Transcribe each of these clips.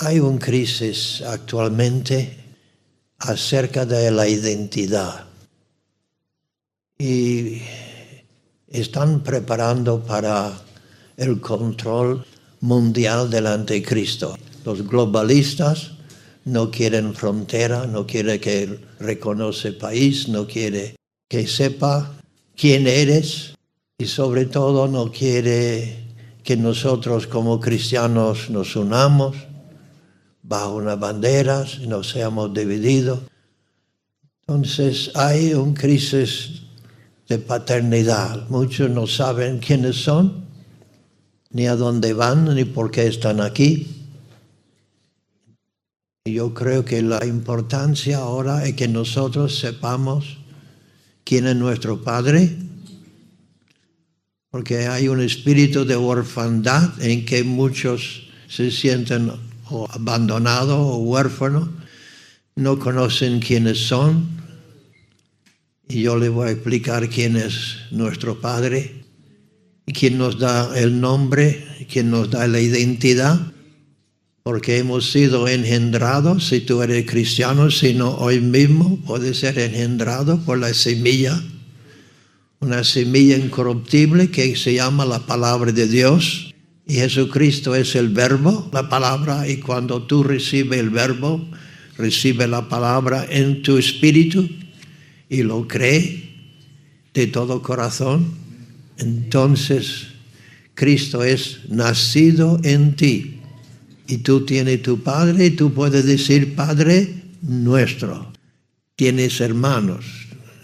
Hay una crisis actualmente acerca de la identidad y están preparando para el control mundial del anticristo. Los globalistas no quieren frontera, no quieren que reconoce país, no quiere que sepa quién eres y sobre todo no quiere que nosotros como cristianos nos unamos bajo una bandera, no seamos divididos. Entonces hay una crisis de paternidad. Muchos no saben quiénes son, ni a dónde van, ni por qué están aquí. Yo creo que la importancia ahora es que nosotros sepamos quién es nuestro Padre, porque hay un espíritu de orfandad en que muchos se sienten o abandonados o huérfanos, no conocen quiénes son. Y yo les voy a explicar quién es nuestro Padre, y quién nos da el nombre, quién nos da la identidad, porque hemos sido engendrados. Si tú eres cristiano, si no hoy mismo, puedes ser engendrado por la semilla, una semilla incorruptible que se llama la palabra de Dios. Y Jesucristo es el verbo, la palabra, y cuando tú recibes el verbo, recibes la palabra en tu espíritu y lo crees de todo corazón, entonces Cristo es nacido en ti. Y tú tienes tu Padre y tú puedes decir Padre nuestro. Tienes hermanos,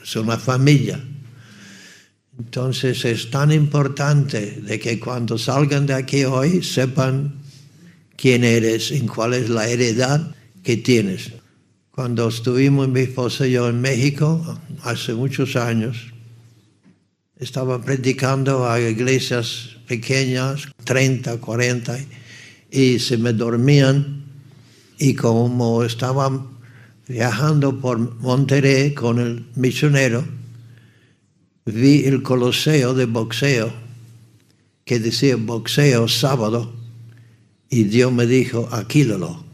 es una familia. Entonces es tan importante de que cuando salgan de aquí hoy sepan quién eres y cuál es la heredad que tienes. Cuando estuvimos mi esposa y yo en México, hace muchos años, estaba predicando a iglesias pequeñas, 30, 40, y se me dormían. Y como estaban viajando por Monterrey con el misionero, vi el Coliseo de boxeo, que decía boxeo sábado, y Dios me dijo, alquílalo.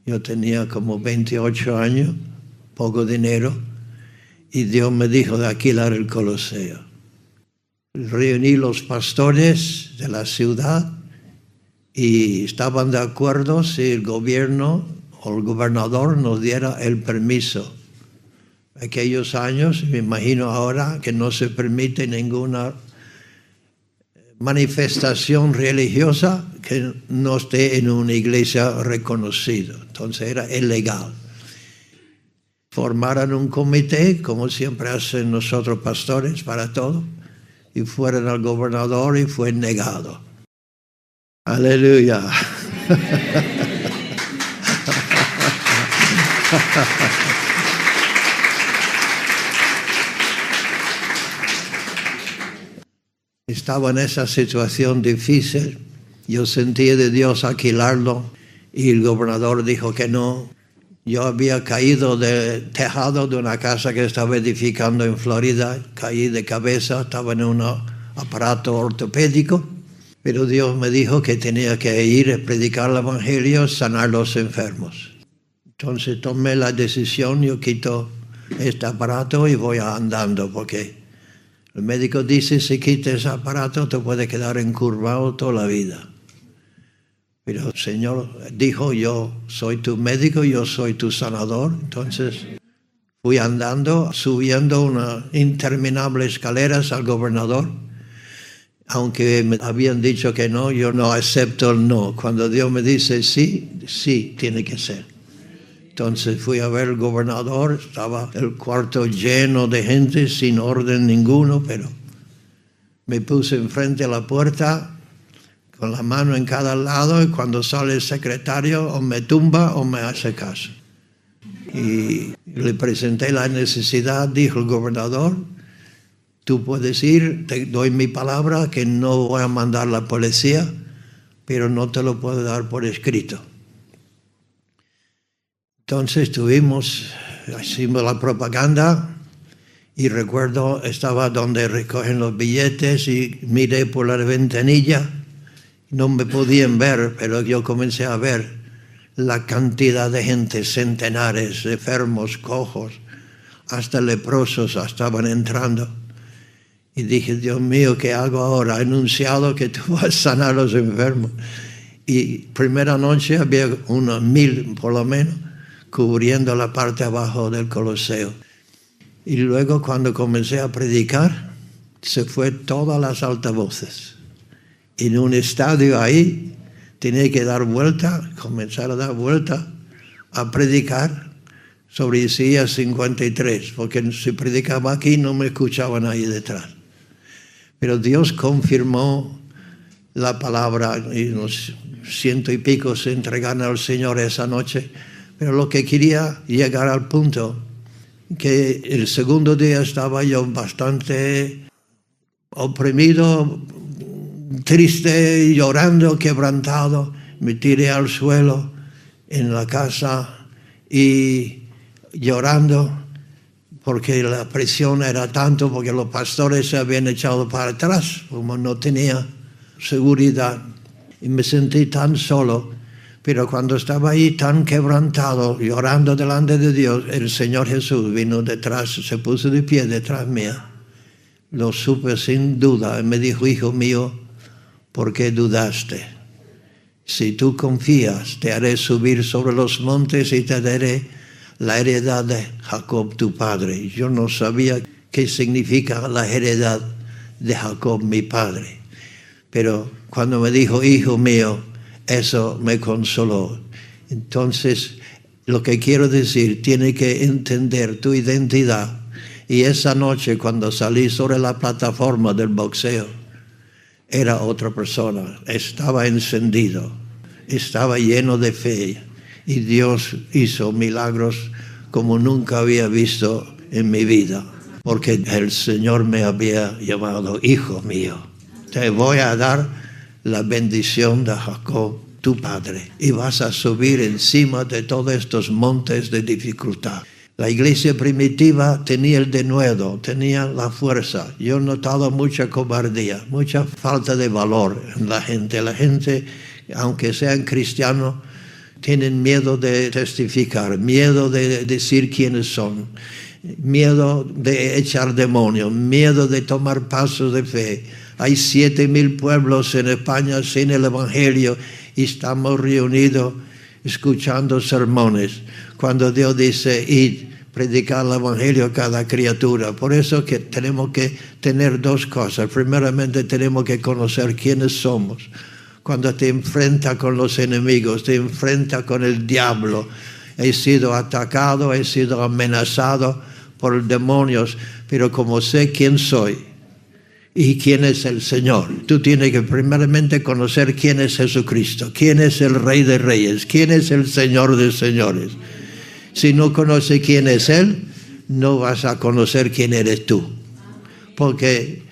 Yo tenía como 28 años, poco dinero, y Dios me dijo de alquilar el Coliseo. Reuní los pastores de la ciudad y estaban de acuerdo si el gobierno o el gobernador nos diera el permiso. Aquellos años, me imagino ahora que no se permite ninguna manifestación religiosa que no esté en una iglesia reconocida. Entonces era ilegal. Formaron un comité, como siempre hacen nosotros pastores para todo, y fueron al gobernador y fue negado. Aleluya. Estaba en esa situación difícil. Yo sentía de Dios alquilarlo y el gobernador dijo que no. Yo había caído del tejado de una casa que estaba edificando en Florida. Caí de cabeza, estaba en un aparato ortopédico. Pero Dios me dijo que tenía que ir a predicar el evangelio, sanar los enfermos. Entonces tomé la decisión, yo quito este aparato y voy andando porque el médico dice, si quitas ese aparato, te puedes quedar encurvado toda la vida. Pero el Señor dijo, yo soy tu médico, yo soy tu sanador. Entonces fui andando, subiendo unas interminables escaleras al gobernador. Aunque me habían dicho que no, yo no acepto el no. Cuando Dios me dice sí, sí, tiene que ser. Entonces fui a ver al gobernador, estaba el cuarto lleno de gente, sin orden ninguno, pero me puse enfrente a la puerta, con la mano en cada lado, y cuando sale el secretario, o me tumba o me hace caso. Y le presenté la necesidad, dijo el gobernador, tú puedes ir, te doy mi palabra que no voy a mandar la policía, pero no te lo puedo dar por escrito. Entonces hicimos la propaganda y recuerdo, estaba donde recogen los billetes y miré por la ventanilla. No me podían ver, pero yo comencé a ver la cantidad de gente, centenares de enfermos, cojos, hasta leprosos estaban entrando. Y dije, Dios mío, ¿qué hago ahora? He anunciado que tú vas a sanar a los enfermos. Y primera noche había unos 1000 por lo menos cubriendo la parte abajo del Coliseo. Y luego cuando comencé a predicar, se fue todas las altavoces. En un estadio ahí tenía que dar vuelta, comenzar a dar vuelta, a predicar sobre Isaías 53, porque si predicaba aquí no me escuchaban ahí detrás. Pero Dios confirmó la palabra y unos 100 y pico se entregaron al Señor esa noche. Pero lo que quería llegar al punto, que el segundo día estaba yo bastante oprimido, triste, llorando, quebrantado. Me tiré al suelo en la casa y llorando porque la presión era tanto, porque los pastores se habían echado para atrás, como no tenía seguridad. Y me sentí tan solo, pero cuando estaba ahí tan quebrantado, llorando delante de Dios, el Señor Jesús vino detrás, se puso de pie detrás mía. Lo supe sin duda y me dijo, hijo mío, ¿por qué dudaste? Si tú confías, te haré subir sobre los montes y te daré la heredad de Jacob tu padre. Yo no sabía qué significa la heredad de Jacob mi padre. Pero cuando me dijo, hijo mío, eso me consoló. Entonces, lo que quiero decir, tiene que entender tu identidad. Y esa noche, cuando salí sobre la plataforma del boxeo, era otra persona. Estaba encendido, estaba lleno de fe. Y Dios hizo milagros como nunca había visto en mi vida. Porque el Señor me había llamado, hijo mío, te voy a dar la bendición de Jacob, tu padre. Y vas a subir encima de todos estos montes de dificultad. La iglesia primitiva tenía el denuedo, tenía la fuerza. Yo he notado mucha cobardía, mucha falta de valor en la gente. La gente, aunque sean cristianos, tienen miedo de testificar, miedo de decir quiénes son, miedo de echar demonios, miedo de tomar pasos de fe. Hay 7,000 pueblos en España sin el Evangelio y estamos reunidos escuchando sermones. Cuando Dios dice, id, predicar el Evangelio a cada criatura. Por eso que tenemos que tener dos cosas. Primeramente tenemos que conocer quiénes somos. Cuando te enfrentas con los enemigos, te enfrentas con el diablo. He sido atacado, he sido amenazado por demonios, pero como sé quién soy y quién es el Señor, tú tienes que primeramente conocer quién es Jesucristo, quién es el Rey de Reyes, quién es el Señor de Señores. Si no conoces quién es Él, no vas a conocer quién eres tú, porque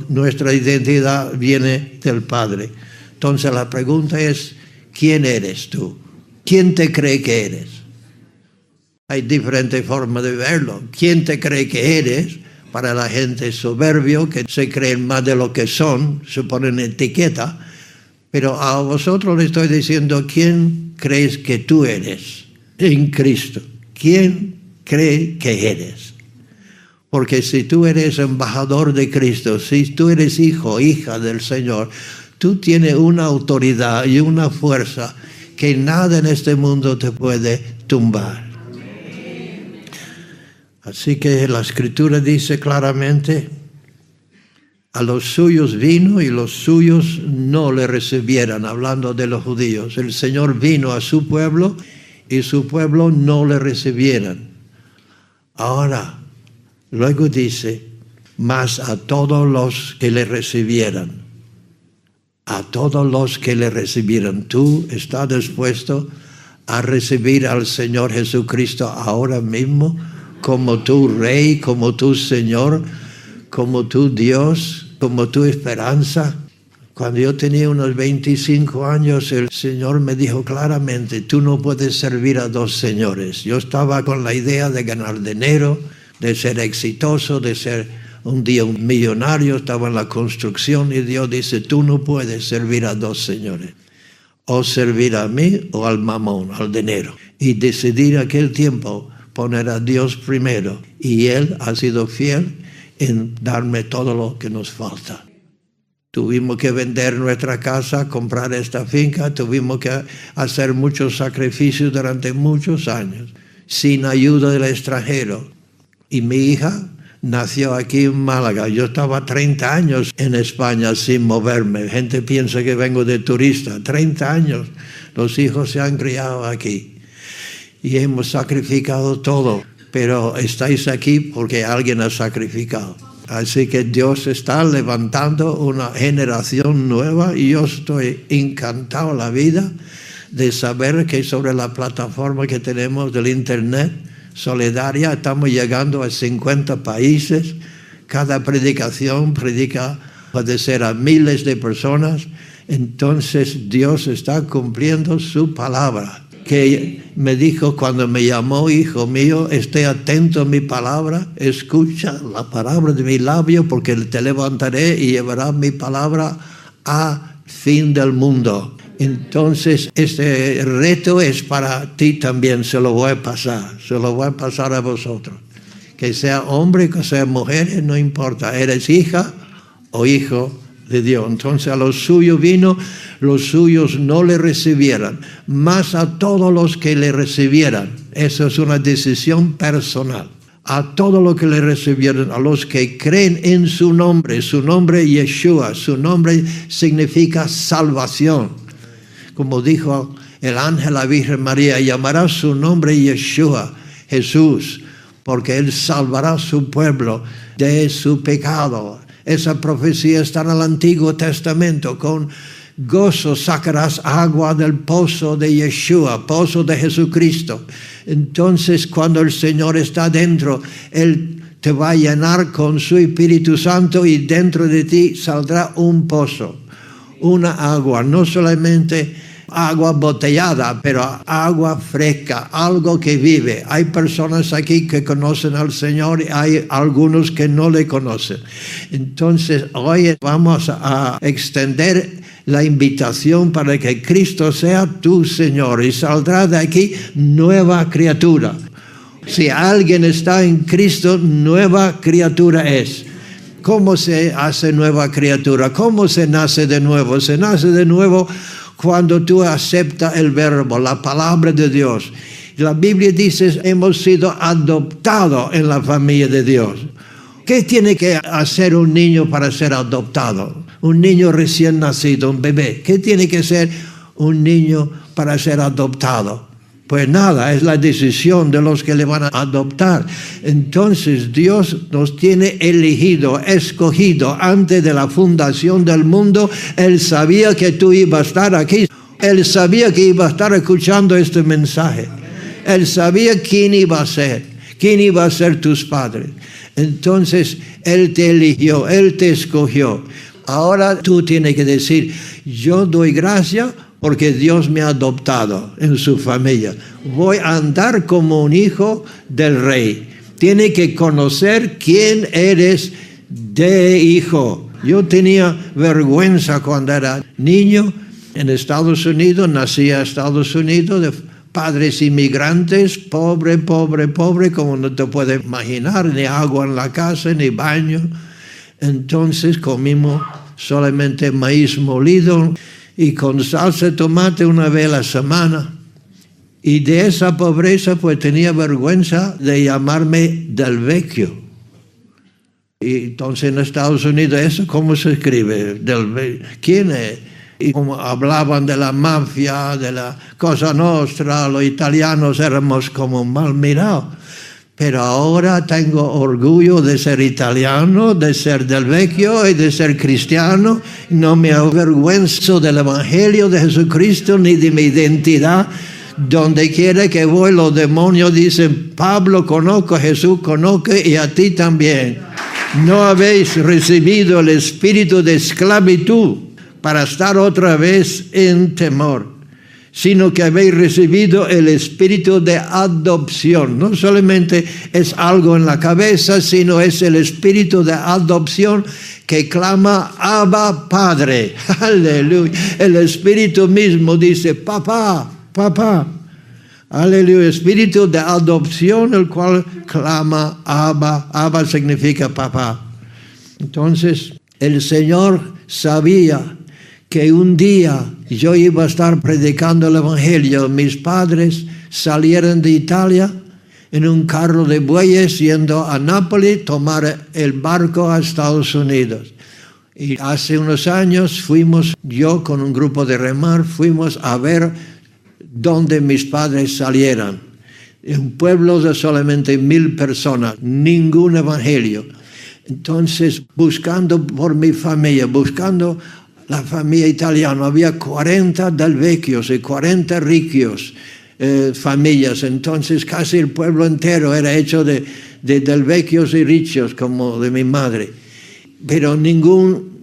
nuestra identidad viene del Padre. Entonces la pregunta es, ¿quién eres tú? ¿Quién te cree que eres? Hay diferentes formas de verlo. ¿Quién te cree que eres? Para la gente soberbio, que se creen más de lo que son, se ponen etiqueta. Pero a vosotros les estoy diciendo, ¿quién crees que tú eres en Cristo? ¿Quién cree que eres? Porque si tú eres embajador de Cristo, si tú eres hijo, hija del Señor, tú tienes una autoridad y una fuerza que nada en este mundo te puede tumbar. Así que la Escritura dice claramente, a los suyos vino y los suyos no le recibieran, hablando de los judíos. El Señor vino a su pueblo y su pueblo no le recibieran. Ahora, luego dice, mas a todos los que le recibieran. A todos los que le recibieron. ¿Tú estás dispuesto a recibir al Señor Jesucristo ahora mismo como tu Rey, como tu Señor, como tu Dios, como tu esperanza? Cuando yo tenía unos 25 años, el Señor me dijo claramente, tú no puedes servir a dos señores. Yo estaba con la idea de ganar dinero, de ser exitoso, de ser un día un millonario, estaba en la construcción y Dios dice, tú no puedes servir a dos señores. o servir a mí o al mamón, al dinero. Y decidí en aquel tiempo poner a Dios primero. Y Él ha sido fiel en darme todo lo que nos falta. Tuvimos que vender nuestra casa, comprar esta finca, tuvimos que hacer muchos sacrificios durante muchos años, sin ayuda del extranjero. Y mi hija nació aquí en Málaga. Yo estaba 30 años en España sin moverme. Gente piensa que vengo de turista. 30 años. Los hijos se han criado aquí. Y hemos sacrificado todo. Pero estáis aquí porque alguien ha sacrificado. Así que Dios está levantando una generación nueva y yo estoy encantado la vida de saber que sobre la plataforma que tenemos del Internet solidaria estamos llegando a 50 países. Cada predicación puede ser a miles de personas. Entonces Dios está cumpliendo su palabra. Que me dijo cuando me llamó, hijo mío, esté atento a mi palabra, escucha la palabra de mi labio, porque te levantaré y llevarás mi palabra a fin del mundo. Entonces, este reto es para ti también, se lo voy a pasar a vosotros. Que sea hombre, que sea mujer, no importa, eres hija o hijo de Dios. Entonces a los suyos vino, los suyos no le recibieran, más a todos los que le recibieran. Eso es una decisión personal. A todos los que le recibieron, a los que creen en su nombre Yeshua, su nombre significa salvación. Como dijo el ángel a la Virgen María, llamará su nombre Yeshua, Jesús, porque Él salvará a su pueblo de su pecado. Esa profecía está en el Antiguo Testamento. Con gozo sacarás agua del pozo de Yeshua, pozo de Jesucristo. Entonces, cuando el Señor está dentro, Él te va a llenar con su Espíritu Santo y dentro de ti saldrá un pozo, una agua, no solamente agua botellada, pero agua fresca, algo que vive. Hay personas aquí que conocen al Señor y hay algunos que no le conocen. Entonces, hoy vamos a extender la invitación para que Cristo sea tu Señor y saldrá de aquí nueva criatura. Si alguien está en Cristo, nueva criatura es. ¿Cómo se hace nueva criatura? ¿Cómo se nace de nuevo? Se nace de nuevo cuando tú aceptas el verbo, la palabra de Dios. La Biblia dice, hemos sido adoptados en la familia de Dios. ¿Qué tiene que hacer un niño para ser adoptado? Un niño recién nacido, un bebé. ¿Qué tiene que ser un niño para ser adoptado? Pues nada, es la decisión de los que le van a adoptar. Entonces Dios nos tiene elegido, escogido antes de la fundación del mundo. Él sabía que tú ibas a estar aquí. Él sabía que ibas a estar escuchando este mensaje. Él sabía quién iba a ser, quién iba a ser tus padres. Entonces Él te eligió, Él te escogió. Ahora tú tienes que decir, yo doy gracias porque Dios me ha adoptado en su familia. Voy a andar como un hijo del rey. Tiene que conocer quién eres de hijo. Yo tenía vergüenza cuando era niño en Estados Unidos. Nací en Estados Unidos de padres inmigrantes, pobre, como no te puedes imaginar. Ni agua en la casa, ni baño. Entonces comimos solamente maíz molido y con salsa de tomate una vez a la semana. Y de esa pobreza pues tenía vergüenza de llamarme Del Vecchio. Y entonces en Estados Unidos, ¿eso cómo se escribe? ¿Quién es? Y como hablaban de la mafia, de la Cosa Nostra, los italianos éramos como mal mirados. Pero ahora tengo orgullo de ser italiano, de ser Del Vecchio y de ser cristiano. No me avergüenzo del Evangelio de Jesucristo ni de mi identidad. Donde quiera que voy, los demonios dicen, Pablo conozco, Jesús conozco y a ti también. No habéis recibido el espíritu de esclavitud para estar otra vez en temor, sino que habéis recibido el espíritu de adopción. No solamente es algo en la cabeza, sino es el espíritu de adopción que clama Abba Padre. Aleluya. El Espíritu mismo dice, papá, papá. Aleluya. Espíritu de adopción, el cual clama Abba. Abba significa papá. Entonces, el Señor sabía que un día yo iba a estar predicando el Evangelio. Mis padres salieron de Italia en un carro de bueyes yendo a Nápoles, tomar el barco a Estados Unidos. Y hace unos años fuimos, yo con un grupo de remar, fuimos a ver dónde mis padres salieran. Un pueblo de solamente 1,000 personas, ningún evangelio. Entonces, buscando por mi familia, buscando la familia italiana, había 40 del vecchios y 40 ricos. Familias, entonces casi el pueblo entero era hecho de del vecchios y ricos como de mi madre, pero ningún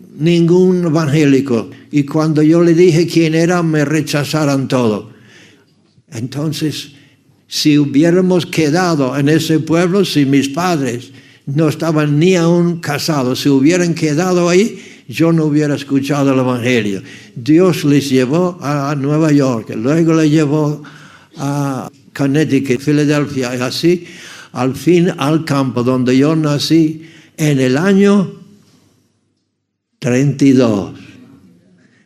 evangélico, y cuando yo le dije quién era me rechazaron todo. Entonces, si hubiéramos quedado en ese pueblo, si mis padres no estaban ni aún casados, si hubieran quedado ahí, yo no hubiera escuchado el evangelio. Dios les llevó a Nueva York, luego les llevó a Connecticut, Filadelfia, y así al fin al campo donde yo nací en el año 32.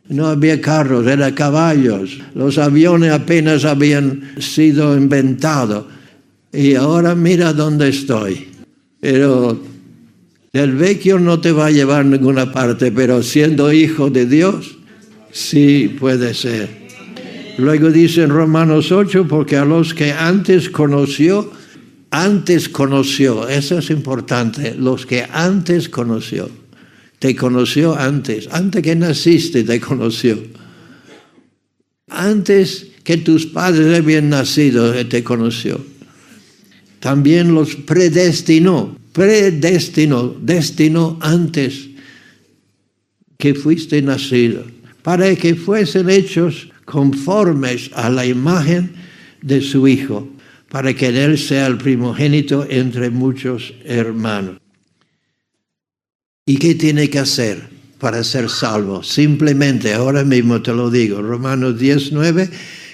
No había carros, eran caballos. Los aviones apenas habían sido inventados. Y ahora mira dónde estoy. Pero el vecchio no te va a llevar a ninguna parte, pero siendo hijo de Dios, sí puede ser. Luego dice en Romanos 8, porque a los que antes conoció, eso es importante, los que antes conoció, te conoció antes que naciste te conoció. Antes que tus padres habían nacido, te conoció. También los destinó antes que fuiste nacido, para que fuesen hechos conformes a la imagen de su Hijo, para que Él sea el primogénito entre muchos hermanos. ¿Y qué tiene que hacer para ser salvo? Simplemente, ahora mismo te lo digo, Romanos 10:9,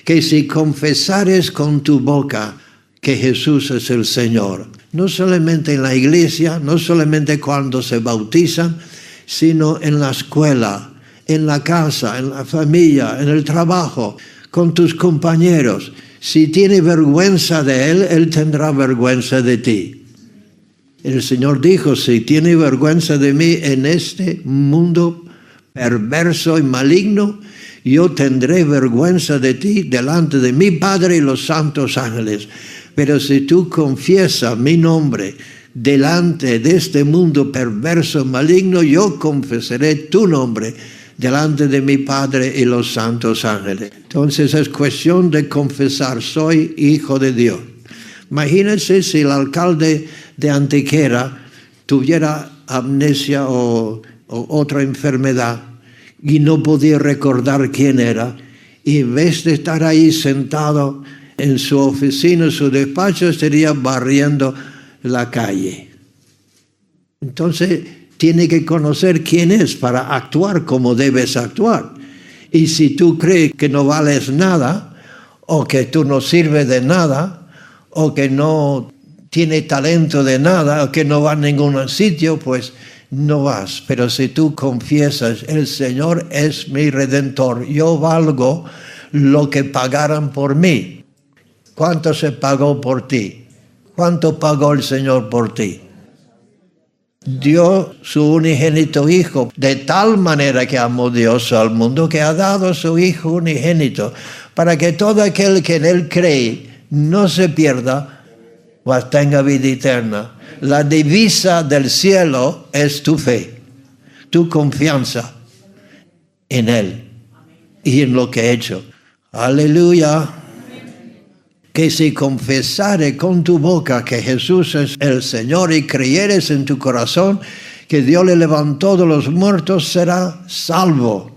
que si confesares con tu boca que Jesús es el Señor, no solamente en la iglesia, no solamente cuando se bautizan, sino en la escuela, en la casa, en la familia, en el trabajo, con tus compañeros. Si tiene vergüenza de Él, Él tendrá vergüenza de ti. El Señor dijo, si tiene vergüenza de mí en este mundo perverso y maligno, yo tendré vergüenza de ti delante de mi Padre y los santos ángeles. Pero si tú confiesas mi nombre delante de este mundo perverso y maligno, yo confesaré tu nombre delante de mi Padre y los santos ángeles. Entonces es cuestión de confesar, soy hijo de Dios. Imagínense si el alcalde de Antequera tuviera amnesia o otra enfermedad y no podía recordar quién era, y en vez de estar ahí sentado en su oficina, en su despacho, estaría barriendo la calle. Entonces tiene que conocer quién es para actuar como debes actuar. Y si tú crees que no vales nada, o que tú no sirves de nada, o que no tiene talento de nada, o que no va a ningún sitio, pues no vas. Pero si tú confiesas, el Señor es mi Redentor, yo valgo lo que pagaran por mí. ¿Cuánto se pagó por ti? ¿Cuánto pagó el Señor por ti? Dio su unigénito Hijo, de tal manera que amó Dios al mundo, que ha dado a su Hijo unigénito, para que todo aquel que en Él cree no se pierda, mas tenga vida eterna. La divisa del cielo es tu fe, tu confianza en Él y en lo que ha hecho. Aleluya. Que si confesare con tu boca que Jesús es el Señor y creyeres en tu corazón que Dios le levantó de los muertos, será salvo.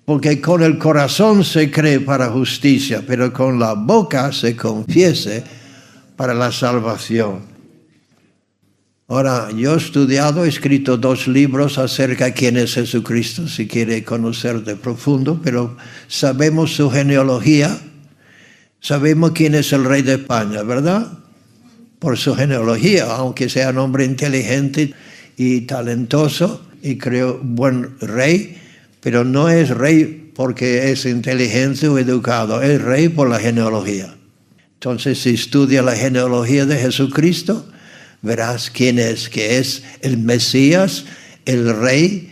Porque con el corazón se cree para justicia, pero con la boca se confiese para la salvación. Ahora, yo he estudiado, he escrito 2 libros acerca de quién es Jesucristo, si quiere conocer de profundo, pero sabemos su genealogía, sabemos quién es el rey de España, ¿verdad? Por su genealogía, aunque sea un hombre inteligente y talentoso y creo buen rey, pero no es rey porque es inteligente o educado, es rey por la genealogía. Entonces, si estudia la genealogía de Jesucristo, verás quién es, que es el Mesías, el rey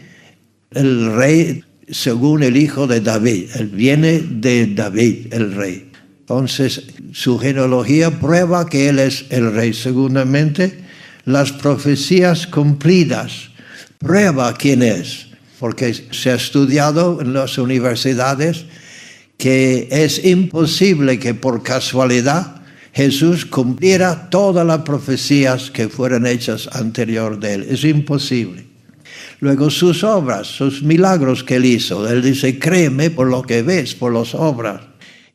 según el hijo de David. Él viene de David, el rey. Entonces, su genealogía prueba que él es el rey. Segundamente, las profecías cumplidas prueba quién es, porque se ha estudiado en las universidades que es imposible que por casualidad Jesús cumpliera todas las profecías que fueron hechas anterior de él. Es imposible. Luego sus obras, sus milagros que él hizo. Él dice, créeme por lo que ves, por las obras.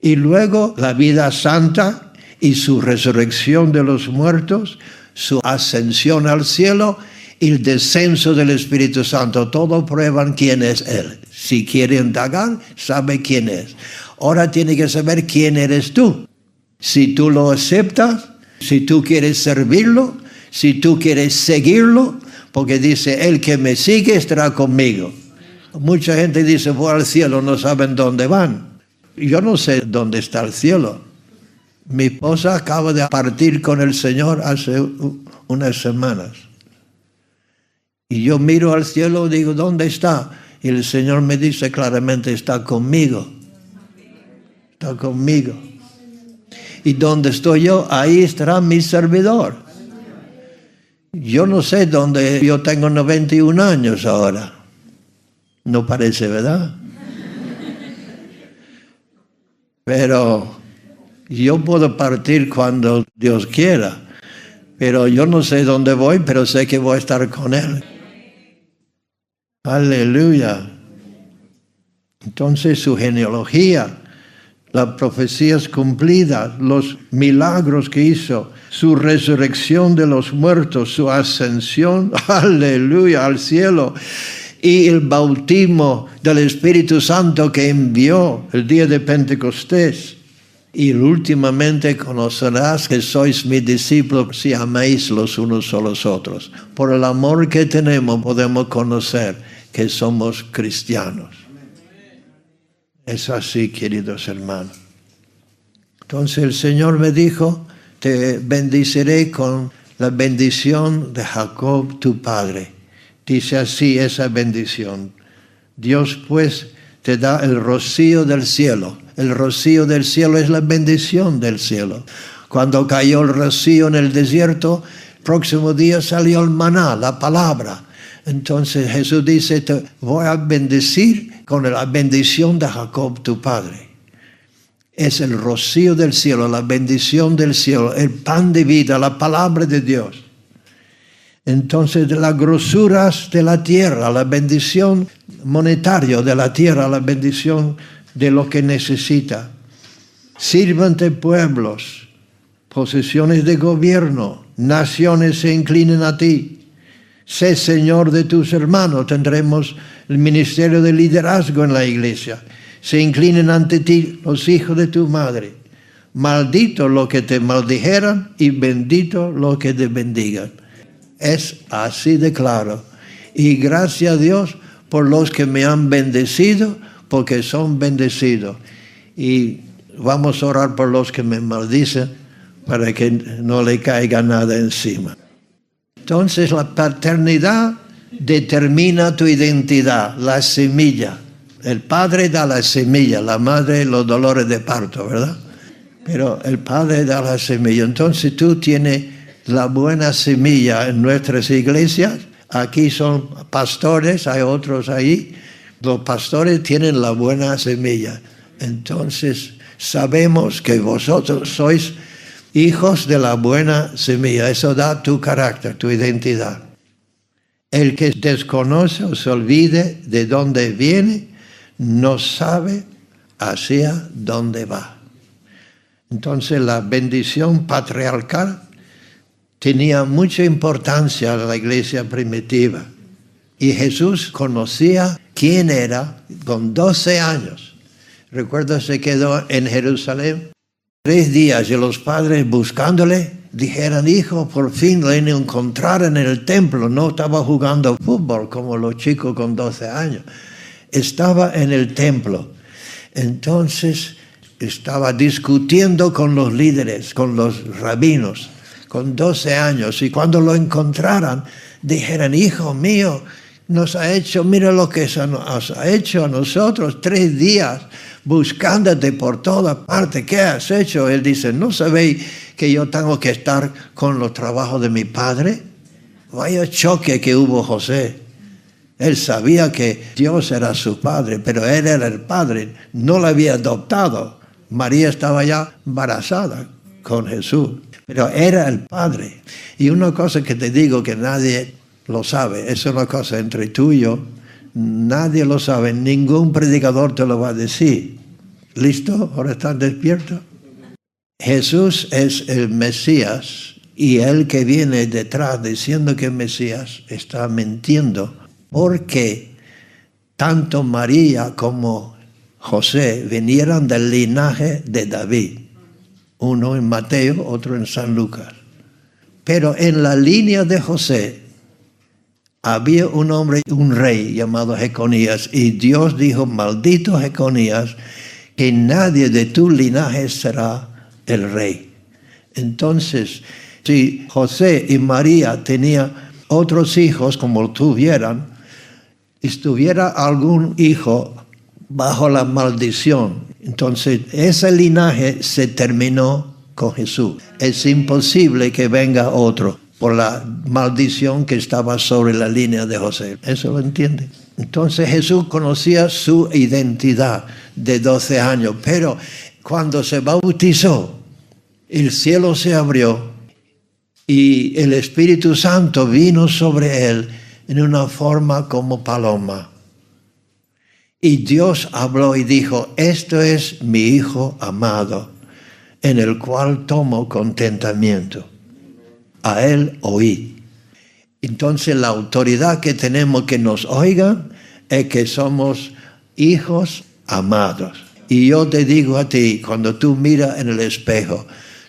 Y luego la vida santa y su resurrección de los muertos, su ascensión al cielo y el descenso del Espíritu Santo. Todo prueban quién es él. Si quiere indagar, sabe quién es. Ahora tiene que saber quién eres tú. Si tú lo aceptas, si tú quieres servirlo, si tú quieres seguirlo, porque dice, el que me sigue estará conmigo. Mucha gente dice, voy al cielo, no saben dónde van. Yo no sé dónde está el cielo. Mi esposa acaba de partir con el Señor hace unas semanas. Y yo miro al cielo y digo, ¿dónde está? Y el Señor me dice claramente, está conmigo. Está conmigo. Y donde estoy yo, ahí estará mi servidor. Yo no sé dónde, yo tengo 91 años ahora. No parece, ¿verdad? Pero yo puedo partir cuando Dios quiera. Pero yo no sé dónde voy, pero sé que voy a estar con Él. Aleluya. Entonces su genealogía, las profecías cumplidas, los milagros que hizo, su resurrección de los muertos, su ascensión, aleluya, al cielo, y el bautismo del Espíritu Santo que envió el día de Pentecostés. Y últimamente conocerás que sois mis discípulos si amáis los unos a los otros. Por el amor que tenemos podemos conocer que somos cristianos. Es así, queridos hermanos. Entonces el Señor me dijo, te bendiciré con la bendición de Jacob tu padre. Dice así esa bendición. Dios pues te da el rocío del cielo. El rocío del cielo es la bendición del cielo. Cuando cayó el rocío en el desierto, el próximo día salió el maná, la palabra. Entonces Jesús dice, te voy a bendecir con la bendición de Jacob tu padre. Es el rocío del cielo, la bendición del cielo, el pan de vida, la palabra de Dios. Entonces de las grosuras de la tierra, la bendición monetaria de la tierra, la bendición de lo que necesita. Sírvante pueblos, posesiones de gobierno, naciones se inclinen a ti. Sé Señor de tus hermanos. Tendremos el ministerio de liderazgo en la iglesia. Se inclinen ante ti los hijos de tu madre. Maldito lo que te maldijeran y bendito lo que te bendigan. Es así de claro. Y gracias a Dios por los que me han bendecido, porque son bendecidos. Y vamos a orar por los que me maldicen para que no le caiga nada encima. Entonces la paternidad determina tu identidad, la semilla. El padre da la semilla, la madre los dolores de parto, ¿verdad? Pero el padre da la semilla. Entonces tú tienes la buena semilla en nuestras iglesias. Aquí son pastores, hay otros ahí. Los pastores tienen la buena semilla. Entonces sabemos que vosotros sois hijos de la buena semilla. Eso da tu carácter, tu identidad. El que desconoce o se olvide de dónde viene, no sabe hacia dónde va. Entonces la bendición patriarcal tenía mucha importancia en la iglesia primitiva. Y Jesús conocía quién era con 12 años. Recuerdo, se quedó en Jerusalén 3 días y los padres buscándole dijeron: hijo, por fin lo encontraron en el templo. No estaba jugando fútbol como los chicos con 12 años. Estaba en el templo. Entonces estaba discutiendo con los líderes, con los rabinos, con 12 años. Y cuando lo encontraron, dijeron: hijo mío, nos ha hecho, mira lo que nos ha hecho a nosotros, 3 días buscándote por todas partes. ¿Qué has hecho? Él dice: ¿no sabéis que yo tengo que estar con los trabajos de mi padre? Vaya choque que hubo José. Él sabía que Dios era su padre, pero él era el padre, no lo había adoptado. María estaba ya embarazada con Jesús, pero era el padre. Y una cosa que te digo que nadie lo sabe, es una cosa entre tú y yo, nadie lo sabe, ningún predicador te lo va a decir. ¿Listo? ¿Ahora están despiertos? Jesús es el Mesías, y el que viene detrás diciendo que es Mesías está mintiendo, porque tanto María como José vinieron del linaje de David, uno en Mateo, otro en San Lucas. Pero en la línea de José había un hombre, un rey llamado Jeconías, y Dios dijo: maldito Jeconías, que nadie de tu linaje será el rey. Entonces, si José y María tenían otros hijos como tuvieran, estuviera algún hijo bajo la maldición, entonces ese linaje se terminó con Jesús. Es imposible que venga otro por la maldición que estaba sobre la línea de José. ¿Eso lo entiende? Entonces Jesús conocía su identidad de 12 años, pero cuando se bautizó, el cielo se abrió y el Espíritu Santo vino sobre él en una forma como paloma. Y Dios habló y dijo: esto es mi Hijo amado, en el cual tomo contentamiento. A él oí. Entonces la autoridad que tenemos que nos oigan es que somos hijos amados. Y yo te digo a ti, cuando tú miras en el espejo,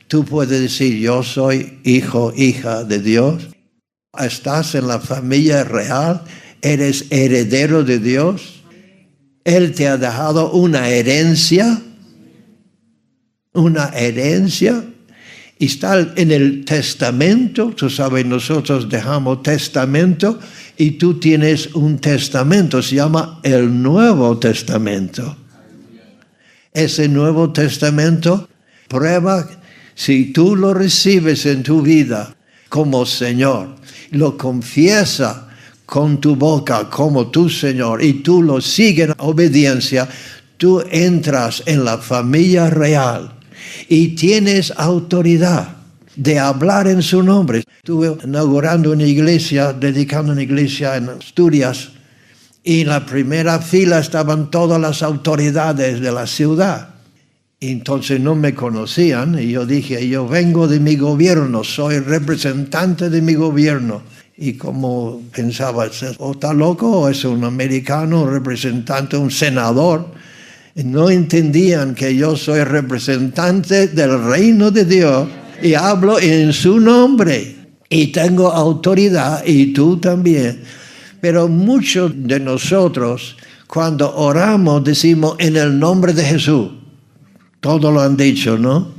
tú puedes decir: yo soy hijo, hija de Dios. Estás en la familia real, eres heredero de Dios. Él te ha dejado una herencia, y está en el testamento. Tú sabes, nosotros dejamos testamento y tú tienes un testamento, se llama el Nuevo Testamento. Ese Nuevo Testamento prueba, si tú lo recibes en tu vida como Señor, lo confiesas con tu boca como tu Señor y tú lo sigues en obediencia, tú entras en la familia real y tienes autoridad de hablar en su nombre. Estuve inaugurando una iglesia, dedicando una iglesia en Asturias, y en la primera fila estaban todas las autoridades de la ciudad. Entonces no me conocían y yo dije: yo vengo de mi gobierno, soy representante de mi gobierno. Y como pensaba, o está loco o es un americano, un representante, un senador. No entendían que yo soy representante del reino de Dios y hablo en su nombre y tengo autoridad, y tú también. Pero muchos de nosotros, cuando oramos, decimos: en el nombre de Jesús. Todos lo han dicho, ¿no?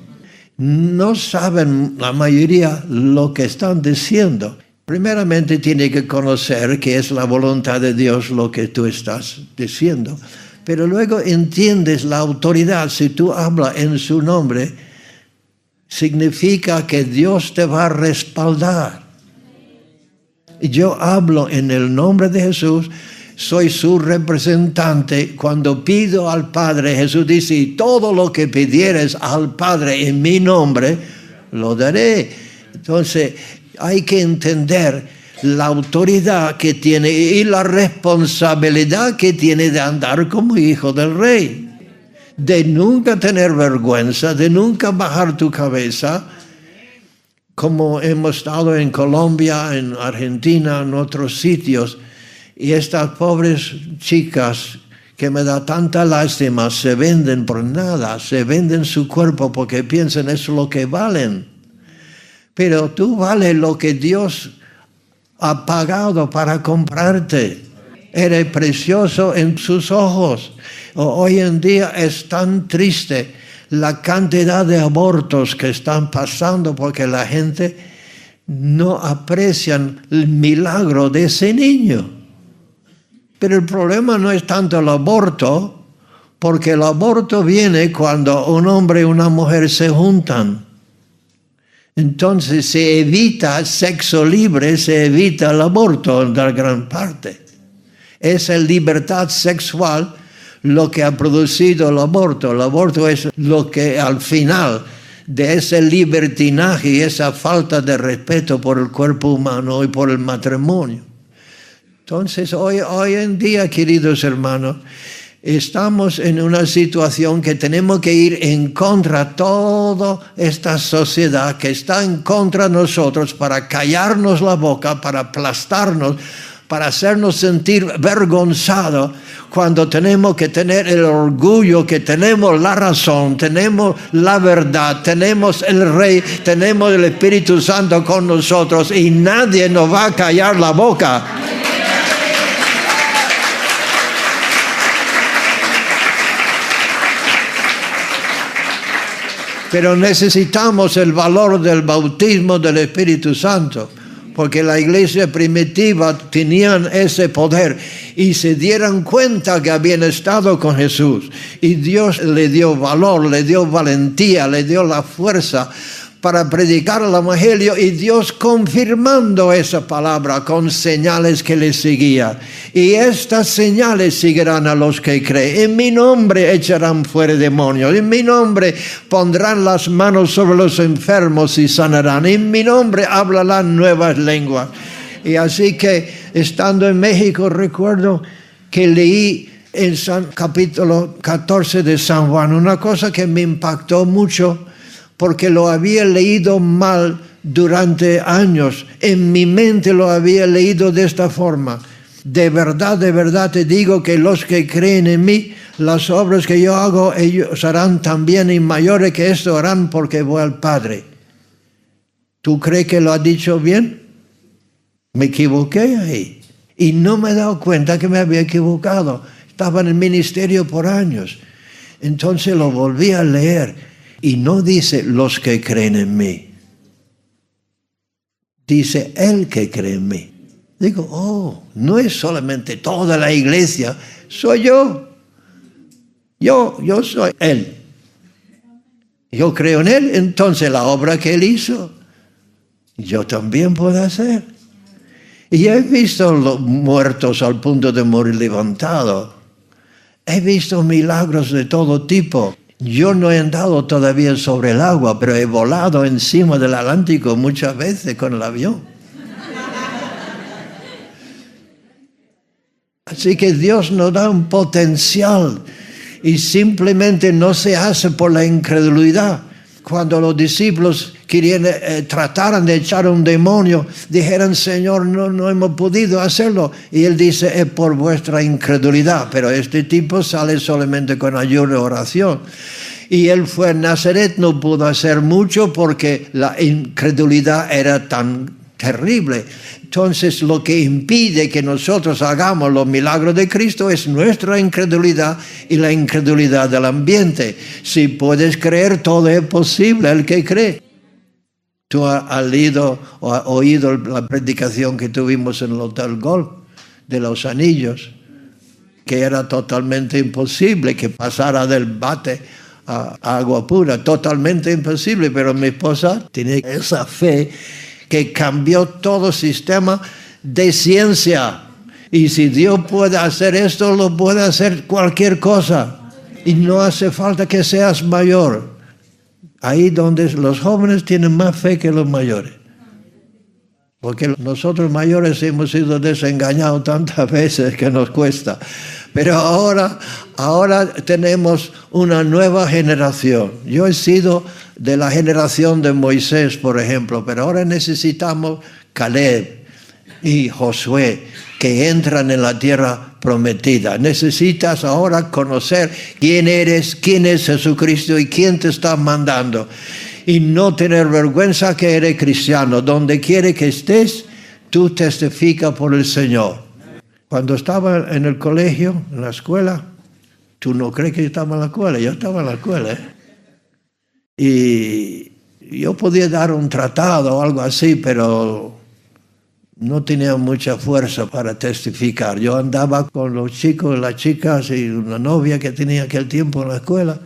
No saben la mayoría lo que están diciendo. Primeramente tiene que conocer que es la voluntad de Dios lo que tú estás diciendo. Pero luego entiendes la autoridad. Si tú hablas en su nombre, significa que Dios te va a respaldar. Yo hablo en el nombre de Jesús, soy su representante. Cuando pido al Padre, Jesús dice: y todo lo que pidieres al Padre en mi nombre, lo daré. Entonces, hay que entender la autoridad que tiene y la responsabilidad que tiene de andar como hijo del rey. De nunca tener vergüenza, de nunca bajar tu cabeza, como hemos estado en Colombia, en Argentina, en otros sitios, y estas pobres chicas que me da tanta lástima, se venden por nada, se venden su cuerpo porque piensan eso es lo que valen. Pero tú vales lo que Dios ha pagado para comprarte. Eres precioso en sus ojos. Hoy en día es tan triste la cantidad de abortos que están pasando porque la gente no aprecia el milagro de ese niño. Pero el problema no es tanto el aborto, porque el aborto viene cuando un hombre y una mujer se juntan. Entonces se evita sexo libre, se evita el aborto en la gran parte. Es la libertad sexual lo que ha producido el aborto. El aborto es lo que al final de ese libertinaje y esa falta de respeto por el cuerpo humano y por el matrimonio. Entonces, hoy en día, queridos hermanos, estamos en una situación que tenemos que ir en contra de toda esta sociedad que está en contra de nosotros para callarnos la boca, para aplastarnos, para hacernos sentir vergonzados cuando tenemos que tener el orgullo que tenemos la razón, tenemos la verdad, tenemos el Rey, tenemos el Espíritu Santo con nosotros y nadie nos va a callar la boca. Pero necesitamos el valor del bautismo del Espíritu Santo, porque la iglesia primitiva tenían ese poder y se dieron cuenta que habían estado con Jesús. Y Dios le dio valor, le dio valentía, le dio la fuerza para predicar el Evangelio y Dios confirmando esa palabra con señales que le seguían. Y estas señales seguirán a los que creen. En mi nombre echarán fuera demonios. En mi nombre pondrán las manos sobre los enfermos y sanarán. En mi nombre hablarán nuevas lenguas. Y así que estando en México recuerdo que leí en capítulo 14 de San Juan una cosa que me impactó mucho, porque lo había leído mal durante años. En mi mente lo había leído de esta forma. De verdad te digo que los que creen en mí, las obras que yo hago, ellos harán también y mayores que esto harán porque voy al Padre. ¿Tú crees que lo ha dicho bien? Me equivoqué ahí. Y no me he dado cuenta que me había equivocado. Estaba en el ministerio por años. Entonces lo volví a leer. Y no dice los que creen en mí. Dice el que cree en mí. Digo, no es solamente toda la iglesia, soy yo. Yo soy él. Yo creo en él, entonces la obra que él hizo, yo también puedo hacer. Y he visto los muertos al punto de morir levantados. He visto milagros de todo tipo. Yo no he andado todavía sobre el agua, pero he volado encima del Atlántico muchas veces con el avión. Así que Dios nos da un potencial y simplemente no se hace por la incredulidad. Cuando los discípulos trataran de echar un demonio, dijeron, Señor, no hemos podido hacerlo. Y Él dice, es por vuestra incredulidad. Pero este tipo sale solamente con ayuno y oración. Y Él fue a Nazaret, no pudo hacer mucho porque la incredulidad era tan terrible. Entonces lo que impide que nosotros hagamos los milagros de Cristo es nuestra incredulidad y la incredulidad del ambiente. Si puedes creer, todo es posible, el que cree. Tú has leído o has oído la predicación que tuvimos en el Hotel Golf de los anillos, que era totalmente imposible que pasara del bate a agua pura, totalmente imposible, pero mi esposa tiene esa fe que cambió todo sistema de ciencia. Y si Dios puede hacer esto, lo puede hacer cualquier cosa. Y no hace falta que seas mayor. Ahí donde los jóvenes tienen más fe que los mayores. Porque nosotros mayores hemos sido desengañados tantas veces que nos cuesta. Pero ahora tenemos una nueva generación. Yo he sido de la generación de Moisés, por ejemplo, pero ahora necesitamos Caleb y Josué que entran en la tierra prometida. Necesitas ahora conocer quién eres, quién es Jesucristo y quién te está mandando. Y no tener vergüenza que eres cristiano. Donde quiera que estés, tú testificas por el Señor. Cuando estaba en el colegio, en la escuela, tú no crees que yo estaba en la escuela, yo estaba en la escuela. Y yo podía dar un tratado o algo así, pero no tenía mucha fuerza para testificar. Yo andaba con los chicos, las chicas y una novia que tenía aquel tiempo en la escuela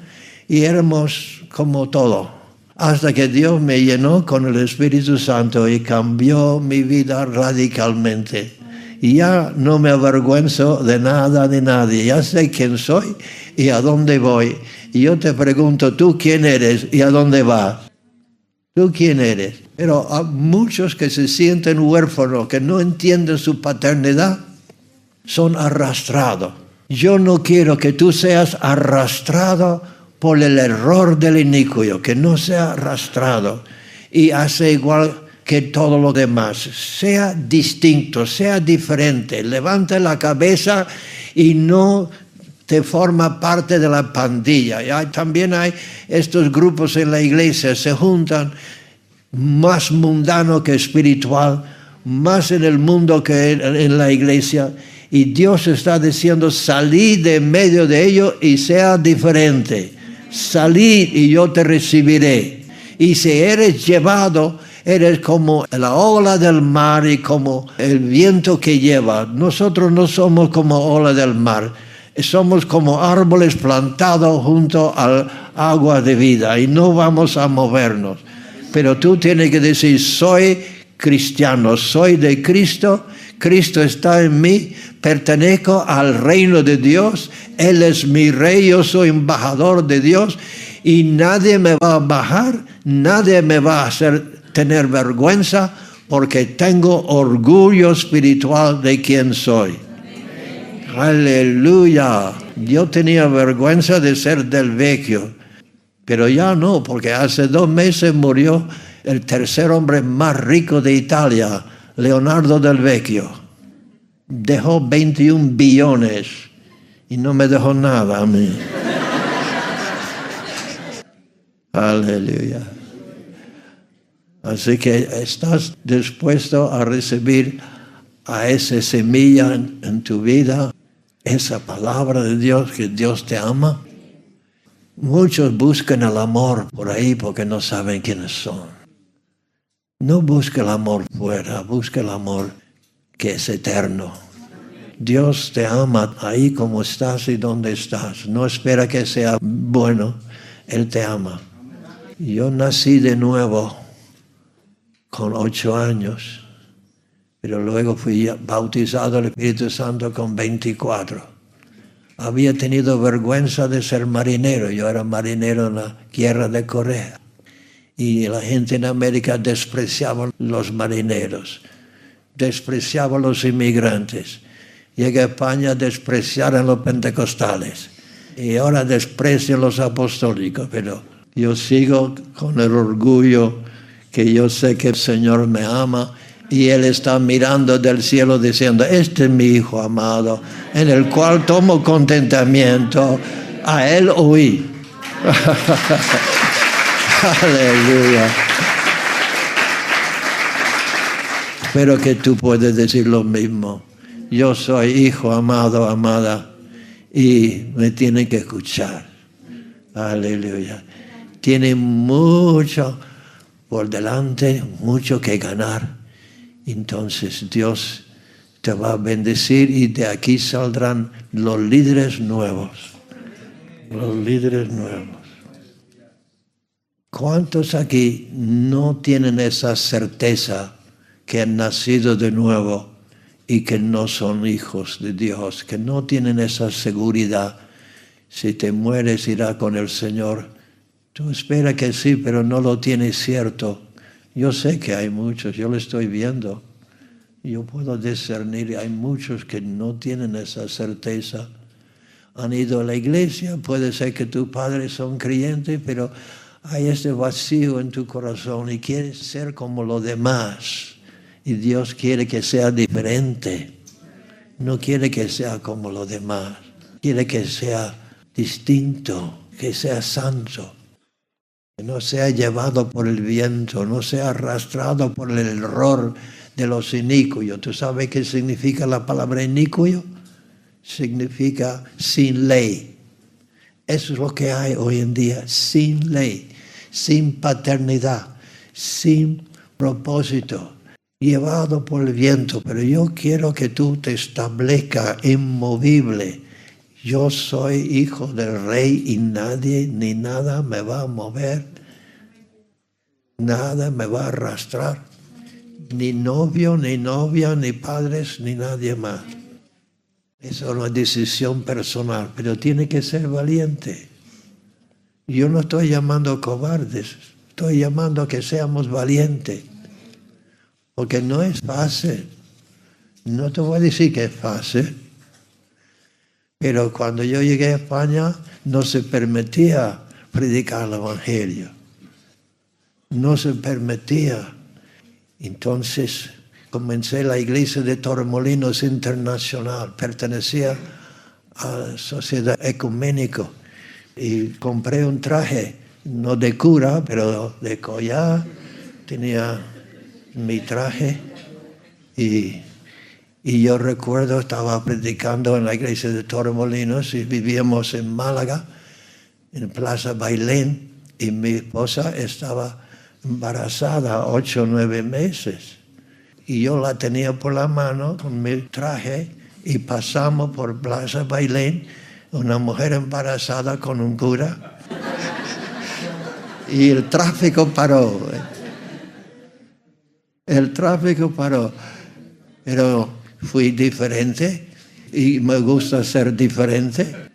y éramos como todo. Hasta que Dios me llenó con el Espíritu Santo y cambió mi vida radicalmente. Y ya no me avergüenzo de nada ni nadie. Ya sé quién soy y a dónde voy. Y yo te pregunto, ¿tú quién eres y a dónde vas? ¿Tú quién eres? Pero hay muchos que se sienten huérfanos, que no entienden su paternidad, son arrastrados. Yo no quiero que tú seas arrastrado por el error del inicuo, que no sea arrastrado y hace igual que todo lo demás. Sea distinto, sea diferente. Levanta la cabeza y no te forma parte de la pandilla. También hay estos grupos en la iglesia, se juntan más mundano que espiritual, más en el mundo que en la iglesia. Y Dios está diciendo, salí de medio de ellos y sea diferente. Salí y yo te recibiré. Y si eres llevado, eres como la ola del mar y como el viento que lleva. Nosotros no somos como ola del mar. Somos como árboles plantados junto al agua de vida y no vamos a movernos. Pero tú tienes que decir, soy cristiano, soy de Cristo, Cristo está en mí, pertenezco al reino de Dios, Él es mi rey, yo soy embajador de Dios y nadie me va a bajar, nadie me va a hacer tener vergüenza porque tengo orgullo espiritual de quién soy. Aleluya. Yo tenía vergüenza de ser del vecchio, pero ya no, porque hace 2 meses murió el tercer hombre más rico de Italia, Leonardo del Vecchio. Dejó 21 billones y no me dejó nada a mí. Aleluya. Así que estás dispuesto a recibir a esa semilla en tu vida, esa palabra de Dios, que Dios te ama. Muchos buscan el amor por ahí porque no saben quiénes son. No busca el amor fuera, busca el amor que es eterno. Dios te ama ahí como estás y donde estás. No espera que sea bueno, Él te ama. Yo nací de nuevo con 8 años, pero luego fui bautizado al Espíritu Santo con 24. Había tenido vergüenza de ser marinero. Yo era marinero en la guerra de Corea. Y la gente en América despreciaba los marineros, despreciaba los inmigrantes. Llegué a España, despreciaron los pentecostales. Y ahora desprecian los apostólicos. Pero yo sigo con el orgullo que yo sé que el Señor me ama. Y Él está mirando del cielo diciendo, este es mi Hijo amado, en el cual tomo contentamiento. A Él oí. Aleluya. Espero que tú puedas decir lo mismo. Yo soy hijo amado, amada, y me tienen que escuchar. Aleluya. Tiene mucho por delante, mucho que ganar. Entonces Dios te va a bendecir y de aquí saldrán los líderes nuevos. Los líderes nuevos. ¿Cuántos aquí no tienen esa certeza que han nacido de nuevo y que no son hijos de Dios? Que no tienen esa seguridad. Si te mueres irá con el Señor. Tú esperas que sí, pero no lo tienes cierto. Yo sé que hay muchos, yo lo estoy viendo. Yo puedo discernir, hay muchos que no tienen esa certeza. han ido a la iglesia, puede ser que tus padres son creyentes, pero hay este vacío en tu corazón y quieres ser como los demás. Y Dios quiere que sea diferente. No quiere que sea como los demás. Quiere que sea distinto, que sea santo. Que no sea llevado por el viento, no sea arrastrado por el error de los inicuos. ¿Tú sabes qué significa la palabra inicuo? Significa sin ley. Eso es lo que hay hoy en día, sin ley, sin paternidad, sin propósito, llevado por el viento. Pero yo quiero que tú te establezcas inmovible. Yo soy hijo del rey y nadie ni nada me va a mover, nada me va a arrastrar, ni novio, ni novia, ni padres, ni nadie más. Esa es una decisión personal, pero tiene que ser valiente. Yo no estoy llamando cobardes, estoy llamando a que seamos valientes, porque no es fácil. No te voy a decir que es fácil, pero cuando yo llegué a España no se permitía predicar el Evangelio. No se permitía. Entonces comencé la iglesia de Torremolinos Internacional. Pertenecía a la sociedad ecuménica. Y compré un traje, no de cura, pero de collar. Tenía mi traje y yo recuerdo, estaba predicando en la iglesia de Torremolinos y vivíamos en Málaga, en Plaza Bailén, y mi esposa estaba embarazada 8 o 9 meses. Y yo la tenía por la mano con mi traje y pasamos por Plaza Bailén, una mujer embarazada con un cura. Y el tráfico paró. El tráfico paró. Pero fui diferente y me gusta ser diferente.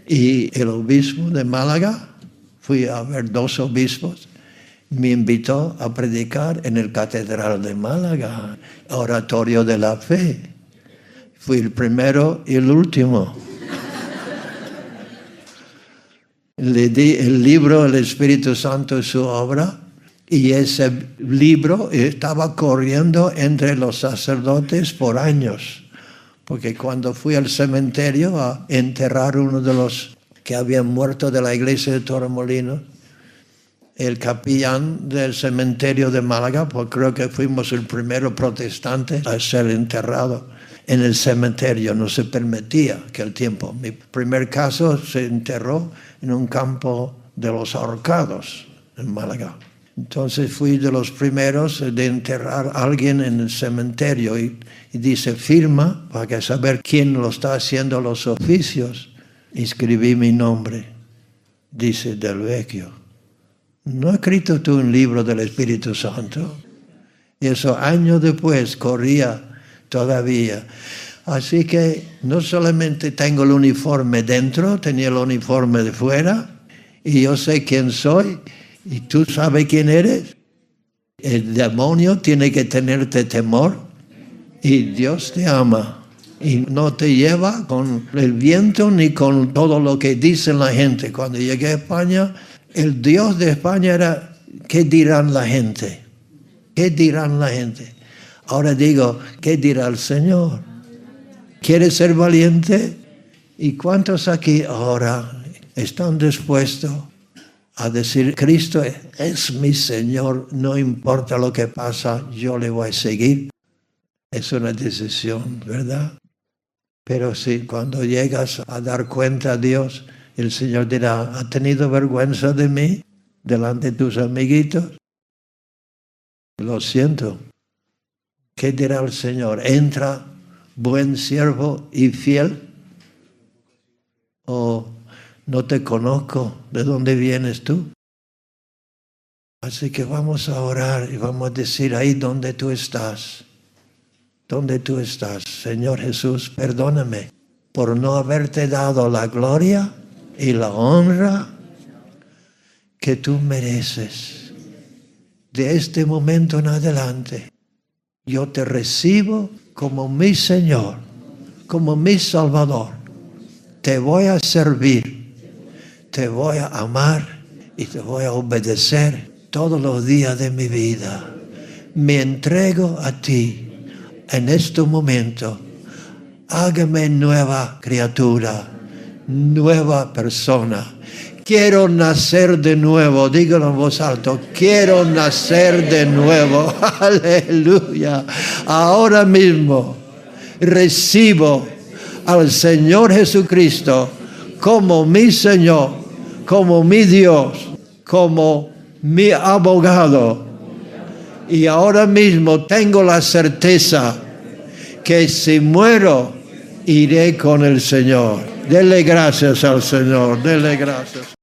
Y el obispo de Málaga, fui a ver 2 obispos, me invitó a predicar en el Catedral de Málaga, Oratorio de la Fe. Fui el primero y el último. Le di el libro El Espíritu Santo y su obra, y ese libro estaba corriendo entre los sacerdotes por años, porque cuando fui al cementerio a enterrar uno de los que habían muerto de la iglesia de Torremolinos, el capellán del cementerio de Málaga, pues creo que fuimos el primero protestante a ser enterrado en el cementerio. No se permitía aquel tiempo. Mi primer caso se enterró en un campo de los ahorcados en Málaga. Entonces fui de los primeros de enterrar a alguien en el cementerio y dice firma para saber quién lo está haciendo los oficios. Escribí mi nombre, dice Del Vecchio. ¿No has escrito tú un libro del Espíritu Santo? Y eso años después corría todavía. Así que no solamente tengo el uniforme dentro, tenía el uniforme de fuera, y yo sé quién soy, y tú sabes quién eres. El demonio tiene que tenerte temor, y Dios te ama, y no te lleva con el viento ni con todo lo que dice la gente. Cuando llegué a España, el Dios de España era, ¿qué dirán la gente? ¿Qué dirán la gente? Ahora digo, ¿qué dirá el Señor? ¿Quieres ser valiente? ¿Y cuántos aquí ahora están dispuestos a decir, Cristo es mi Señor, no importa lo que pasa, yo le voy a seguir? Es una decisión, ¿verdad? Pero si cuando llegas a dar cuenta a Dios, el Señor dirá, ¿has tenido vergüenza de mí delante de tus amiguitos? Lo siento. ¿Qué dirá el Señor? ¿Entra buen siervo y fiel? ¿O no te conozco? ¿De dónde vienes tú? Así que vamos a orar y vamos a decir ahí donde tú estás. Donde tú estás. Señor Jesús, perdóname por no haberte dado la gloria y la honra que tú mereces. De este momento en adelante, yo te recibo como mi Señor, como mi Salvador. te voy a servir, te voy a amar y te voy a obedecer todos los días de mi vida. Me entrego a ti en este momento. Hágame nueva criatura, nueva persona. Quiero nacer de nuevo. Dígalo en voz alta. Quiero nacer de nuevo. Aleluya. Ahora mismo recibo al Señor Jesucristo como mi Señor, como mi Dios, como mi abogado. Y ahora mismo tengo la certeza que si muero, iré con el Señor. Dele gracias al Señor. Dele gracias.